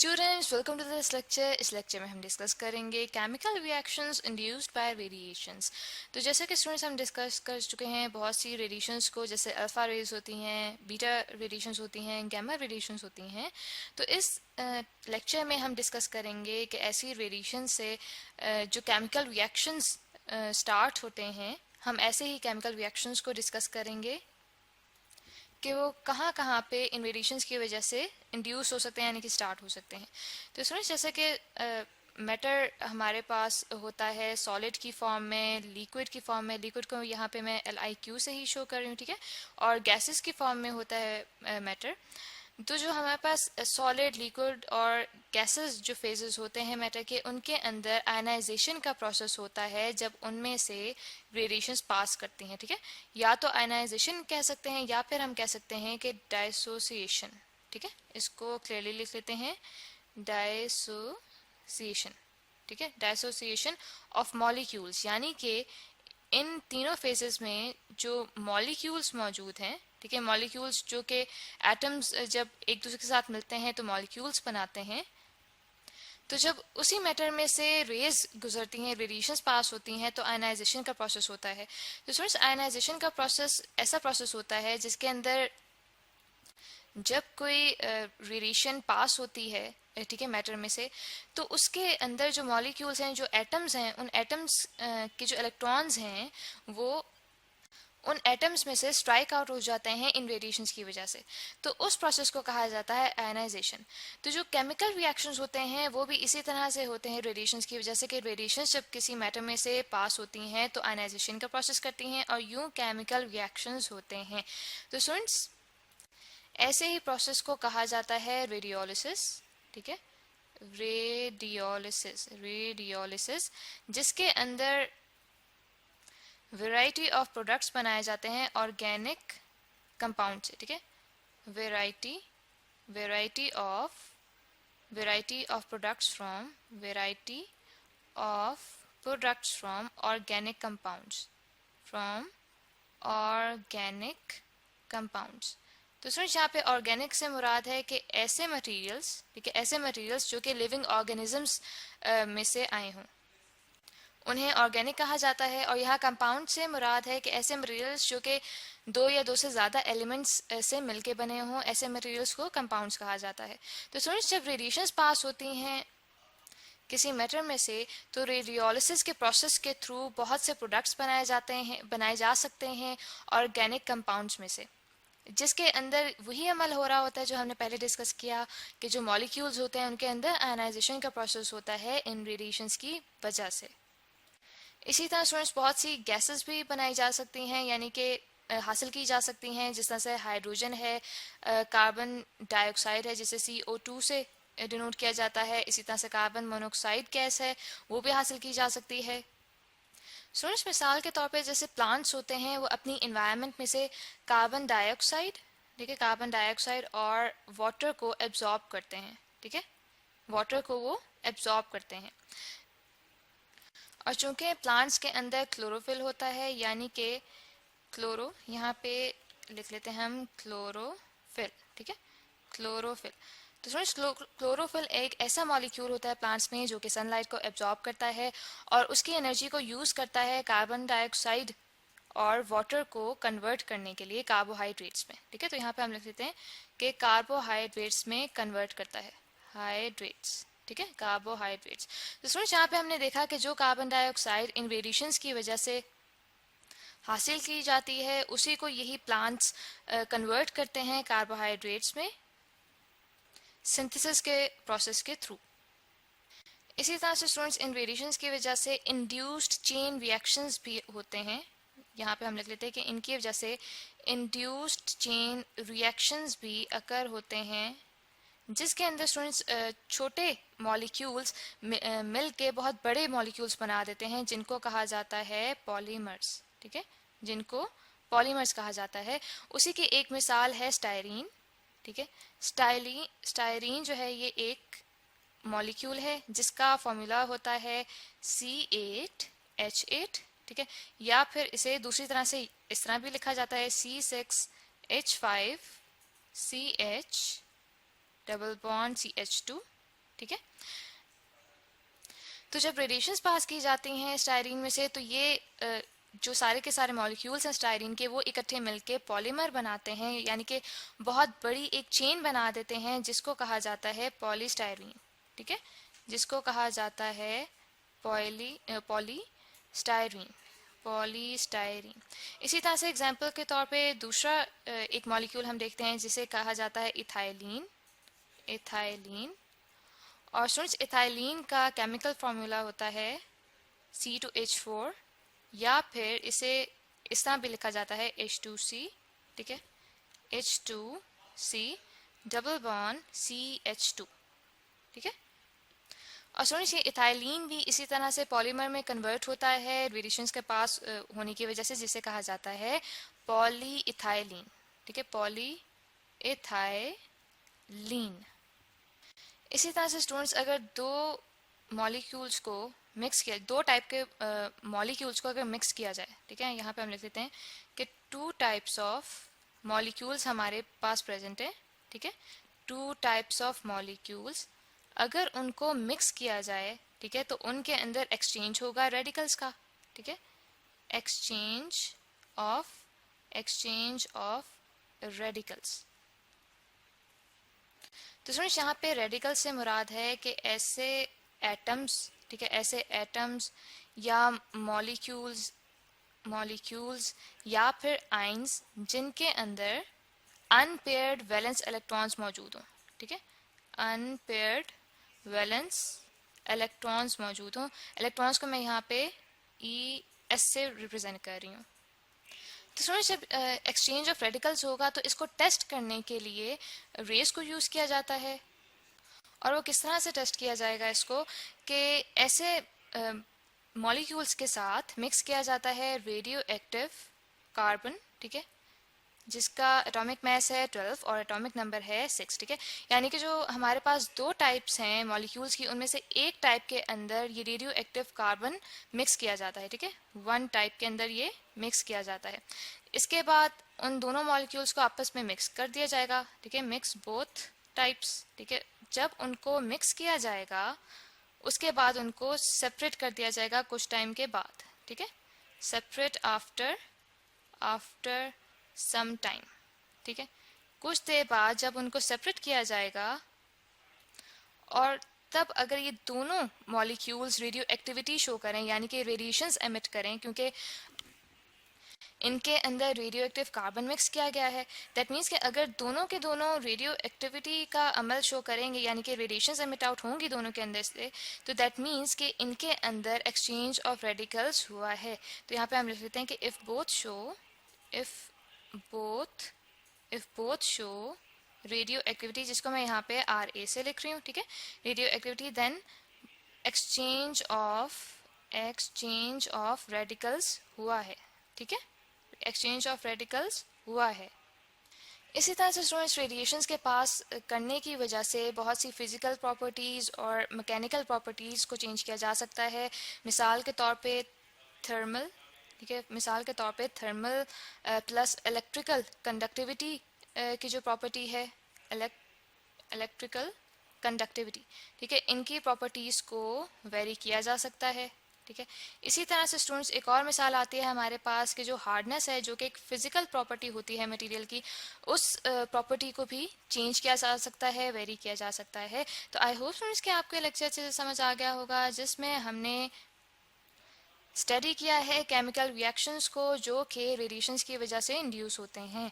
Students, welcome to this lecture. इस lecture में हम डिस्कस करेंगे chemical reactions induced by radiations. तो जैसे कि स्टूडेंट्स हम डिस्कस कर चुके हैं बहुत सी रेडिएशंस को, जैसे अल्फा रेज होती हैं, बीटा रेडिएशंस होती हैं, गैमा रेडिएशंस होती हैं। तो इस लेक्चर में हम डिस्कस करेंगे कि ऐसी रेडिएशन से जो केमिकल रिएक्शंस स्टार्ट होते हैं, हम ऐसे ही केमिकल रिएक्शंस को डिस्कस करेंगे कि वो कहाँ कहाँ पे इन रेडिएशंस की वजह से इंड्यूस हो सकते हैं, यानी कि स्टार्ट हो सकते हैं। तो स्टूडेंट्स, जैसे कि मैटर हमारे पास होता है सॉलिड की फॉर्म में, लिक्विड की फॉर्म में। लिक्विड को यहाँ पे मैं LiQ से ही शो कर रही हूँ, ठीक है। और गैसेस की फॉर्म में होता है मैटर। तो जो हमारे पास सॉलिड, लिक्विड और गैसेस जो फेजेस होते हैं मैटर के, उनके अंदर आयनाइजेशन का प्रोसेस होता है जब उनमें से रेडिएशंस पास करती हैं, ठीक है। या तो आयनाइजेशन कह सकते हैं या फिर हम कह सकते हैं कि डाइसोसिएशन, ठीक है। इसको क्लियरली लिख लेते हैं, डाइसोसिएशन, ठीक है। डाइसोसिएशन ऑफ मॉलिक्यूल्स, यानी कि इन तीनों फेजेस में जो मॉलिक्यूल्स मौजूद हैं, ठीक है, मॉलिक्यूल्स जो कि एटम्स जब एक दूसरे के साथ मिलते हैं तो मॉलिक्यूल्स बनाते हैं। तो जब उसी मैटर में से रेज गुजरती हैं, रेडिएशंस पास होती हैं, तो आयनाइजेशन का प्रोसेस होता है। तो स्टूडेंट्स, आयनाइजेशन का प्रोसेस ऐसा प्रोसेस होता है जिसके अंदर जब कोई रेडिएशन पास होती है, ठीक है, मैटर में से, तो उसके अंदर जो मॉलिक्यूल्स हैं, जो एटम्स हैं, उन एटम्स के जो इलेक्ट्रॉन्स हैं वो उन एटम्स में से स्ट्राइक आउट हो जाते हैं इन रेडिएशंस की वजह से। तो उस प्रोसेस को कहा जाता है आयनाइजेशन। तो जो केमिकल रिएक्शंस होते हैं वो भी इसी तरह से होते हैं रेडिएशंस की वजह से, कि रेडिएशंस जब किसी मैटर में से पास होती हैं तो आयनाइजेशन का प्रोसेस करती हैं और यूं केमिकल रिएक्शंस होते हैं। तो स्टूडेंट्स, ऐसे ही प्रोसेस को कहा जाता है रेडियोलिसिस, ठीक है, रेडियोलिसिस, जिसके अंदर वैरायटी ऑफ प्रोडक्ट्स बनाए जाते हैं ऑर्गेनिक कंपाउंड से, ठीक है। Variety of products from organic compounds. तो स्टूडेंट्स, यहाँ पे ऑर्गेनिक से मुराद है कि ऐसे मटेरियल्स, ठीक है, ऐसे मटेरियल्स जो कि लिविंग ऑर्गेनिजम्स में से आए हों, उन्हें ऑर्गेनिक कहा जाता है। और यहाँ कंपाउंड से मुराद है कि ऐसे मटेरियल्स जो कि दो या दो से ज़्यादा एलिमेंट्स से मिलके बने हों, ऐसे मटेरियल्स को कंपाउंड्स कहा जाता है। तो स्टूडेंट्स, जब रेडिएशंस पास होती हैं किसी मैटर में से, तो रेडियोलिसिस के प्रोसेस के थ्रू बहुत से प्रोडक्ट्स बनाए जा सकते हैं ऑर्गेनिक कंपाउंड्स में से, जिसके अंदर वही अमल हो रहा होता है जो हमने पहले डिस्कस किया, कि जो मॉलिक्यूल्स होते हैं उनके अंदर आयनाइजेशन का प्रोसेस होता है इन रेडिएशंस की वजह से। इसी तरह स्टूडेंट्स, बहुत सी गैसेस भी बनाई जा सकती हैं, यानी कि हासिल की जा सकती हैं, जिस तरह से हाइड्रोजन है, कार्बन डाइऑक्साइड है जिसे CO2 से डिनोट किया जाता है। इसी तरह से कार्बन मोनोऑक्साइड गैस है, वो भी हासिल की जा सकती है। स्टूडेंट्स, मिसाल के तौर पे जैसे प्लांट्स होते हैं, वो अपनी इन्वायरमेंट में से कार्बन डाइऑक्साइड, ठीक है, कार्बन डाइऑक्साइड और वाटर को एब्जॉर्ब करते हैं, ठीक है, वाटर को वो एब्जॉर्ब करते हैं। और चूंकि प्लांट्स के अंदर क्लोरोफिल होता है, यानी कि क्लोरो, यहाँ पे लिख लेते हैं हम क्लोरोफिल, ठीक है, क्लोरोफिल। तो स्टूडेंट्स, क्लोरोफिल एक ऐसा मॉलिक्यूल होता है प्लांट्स में जो कि सनलाइट को एब्जॉर्ब करता है और उसकी एनर्जी को यूज़ करता है कार्बन डाइऑक्साइड और वाटर को कन्वर्ट करने के लिए कार्बोहाइड्रेट्स में, ठीक है। तो यहाँ पे हम लिख देते हैं कि कार्बोहाइड्रेट्स में कन्वर्ट करता है, हाइड्रेट्स, ठीक है, कार्बोहाइड्रेट्स। तो स्टूडेंट्स, यहाँ पे हमने देखा कि जो कार्बन डाइऑक्साइड इन रेडिएशंस की वजह से हासिल की जाती है, उसी को यही प्लांट्स कन्वर्ट करते हैं कार्बोहाइड्रेट्स में सिंथेसिस के प्रोसेस के थ्रू। इसी तरह से स्टूडेंट्स, इन रेडिएशंस की वजह से इंड्यूस्ड चेन रिएक्शंस भी होते हैं। यहाँ पे हम लिख लेते हैं कि इनकी वजह से इंड्यूस्ड चेन रिएक्शंस भी अकर होते हैं, जिसके अंदर स्टूडेंट्स छोटे मॉलिक्यूल्स मिल के बहुत बड़े मॉलिक्यूल्स बना देते हैं, जिनको कहा जाता है पॉलीमर्स, ठीक है, जिनको पॉलीमर्स कहा जाता है। उसी की एक मिसाल है स्टायरीन, ठीक है। स्टायरीन जो है ये एक मॉलिक्यूल है जिसका फॉर्मूला होता है C8H8, ठीक है, या फिर इसे दूसरी तरह से इस तरह भी लिखा जाता है C6H5CH डबल बॉन्ड CH2, ठीक है। तो जब रेडिएशंस पास की जाती हैं स्टायरीन में से, तो ये जो सारे के सारे मॉलिक्यूल्स हैं स्टायरीन के, वो इकट्ठे मिलके पॉलीमर बनाते हैं, यानी कि बहुत बड़ी एक चेन बना देते हैं, जिसको कहा जाता है पॉलीस्टायरीन। ठीक है, जिसको कहा जाता है पॉलीस्टायरीन। पॉलीस्टायरीन। इसी तरह से एग्जाम्पल के तौर पे दूसरा एक मॉलिक्यूल हम देखते हैं जिसे कहा जाता है इथाइलिन। इथाइलिन। और स्टूडेंट्स, इथाइलिन का केमिकल फॉर्मूला होता है C2H4, या फिर इसे इस तरह भी लिखा जाता है H2C। ठीक है, H2C डबल बॉन्ड CH2। ठीक है। और स्टूडेंट्स, ये इथाइलिन भी इसी तरह से पॉलीमर में कन्वर्ट होता है रेडिएशंस के पास होने की वजह से, जिसे कहा जाता है पॉलीइथाइलिन। ठीक है, पॉलीइथाइलिन। इसी तरह से स्टूडेंट्स, अगर दो मॉलिक्यूल्स को मिक्स किया, दो टाइप के मॉलिक्यूल्स को अगर मिक्स किया जाए, ठीक है, यहाँ पे हम लिख देते हैं कि 2 टाइप्स ऑफ मॉलिक्यूल्स हमारे पास प्रेजेंट है। ठीक है, 2 टाइप्स ऑफ मॉलिक्यूल्स अगर उनको मिक्स किया जाए, ठीक है, तो उनके अंदर एक्सचेंज होगा रेडिकल्स का। ठीक है, एक्सचेंज ऑफ रेडिकल्स। तो स्टूडेंट्स, यहाँ पे रेडिकल से मुराद है कि ऐसे एटम्स, ठीक है, ऐसे एटम्स या मॉलिक्यूल्स या फिर आइंस जिनके अंदर अनपेयर्ड वैलेंस इलेक्ट्रॉन्स मौजूद हों। ठीक है, अनपेयर्ड वैलेंस इलेक्ट्रॉन्स मौजूद हों। इलेक्ट्रॉन्स को मैं यहाँ पे ES से रिप्रेजेंट कर रही हूँ। तो स्टूडेंट्स, जब एक्सचेंज ऑफ रेडिकल्स होगा तो इसको टेस्ट करने के लिए रेस को यूज़ किया जाता है। और वो किस तरह से टेस्ट किया जाएगा इसको, कि ऐसे मॉलिक्यूल्स के साथ मिक्स किया जाता है रेडियो एक्टिव कार्बन। ठीक है, जिसका एटॉमिक मास है 12 और एटॉमिक नंबर है 6। ठीक है, यानी कि जो हमारे पास 2 टाइप्स हैं मॉलिक्यूल्स की, उनमें से एक टाइप के अंदर ये रेडियो एक्टिव कार्बन मिक्स किया जाता है। ठीक है, 1 टाइप के अंदर ये मिक्स किया जाता है। इसके बाद उन दोनों मॉलिक्यूल्स को आपस में मिक्स कर दिया जाएगा। ठीक है, मिक्स बोथ टाइप्स। ठीक है, जब उनको मिक्स किया जाएगा उसके बाद उनको सेपरेट कर दिया जाएगा कुछ टाइम के बाद। ठीक है, सेपरेट आफ्टर सम टाइम। ठीक है, कुछ देर बाद जब उनको सेपरेट किया जाएगा, और तब अगर ये दोनों मॉलिक्यूल्स रेडियो एक्टिविटी शो करें, यानी कि रेडिएशंस एमिट करें, क्योंकि इनके अंदर रेडियो एक्टिव कार्बन मिक्स किया गया है, दैट मीन्स कि अगर दोनों के दोनों रेडियो एक्टिविटी का अमल शो करेंगे, यानी कि रेडिएशंस एमिट आउट होंगी दोनों के अंदर से, तो दैट मीन्स कि इनके अंदर एक्सचेंज ऑफ रेडिकल्स हुआ है। तो यहाँ पे हम लिख लेते हैं कि if both show radio activity, जिसको मैं यहाँ पे RA से लिख रही हूँ। ठीक है, radioactivity, then exchange of radicals हुआ है। ठीक है, एक्सचेंज ऑफ रेडिकल्स हुआ है। इसी तरह से स्टूडेंट्स, रेडिएशंस के पास करने की वजह से बहुत सी फिजिकल प्रॉपर्टीज़ और मैकेनिकल प्रॉपर्टीज़ को चेंज किया जा सकता है। मिसाल के तौर पे थर्मल। ठीक है, मिसाल के तौर पे थर्मल प्लस इलेक्ट्रिकल कंडक्टिविटी की जो प्रॉपर्टी है, इलेक्ट्रिकल कंडक्टिविटी। ठीक है, इनकी प्रॉपर्टीज़ को वेरी किया जा सकता है। ठीक है, इसी तरह से स्टूडेंट्स, एक और मिसाल आती है हमारे पास कि जो हार्डनेस है, जो कि एक फिजिकल प्रॉपर्टी होती है मटेरियल की, उस प्रॉपर्टी को भी चेंज किया जा सकता है, वेरी किया जा सकता है। तो आई होप स्टूडेंट्स कि आपके लेक्चर से समझ आ गया होगा, जिसमें हमने स्टडी किया है केमिकल रिएक्शंस को जो कि रेडिएशंस की वजह से इंड्यूस होते हैं।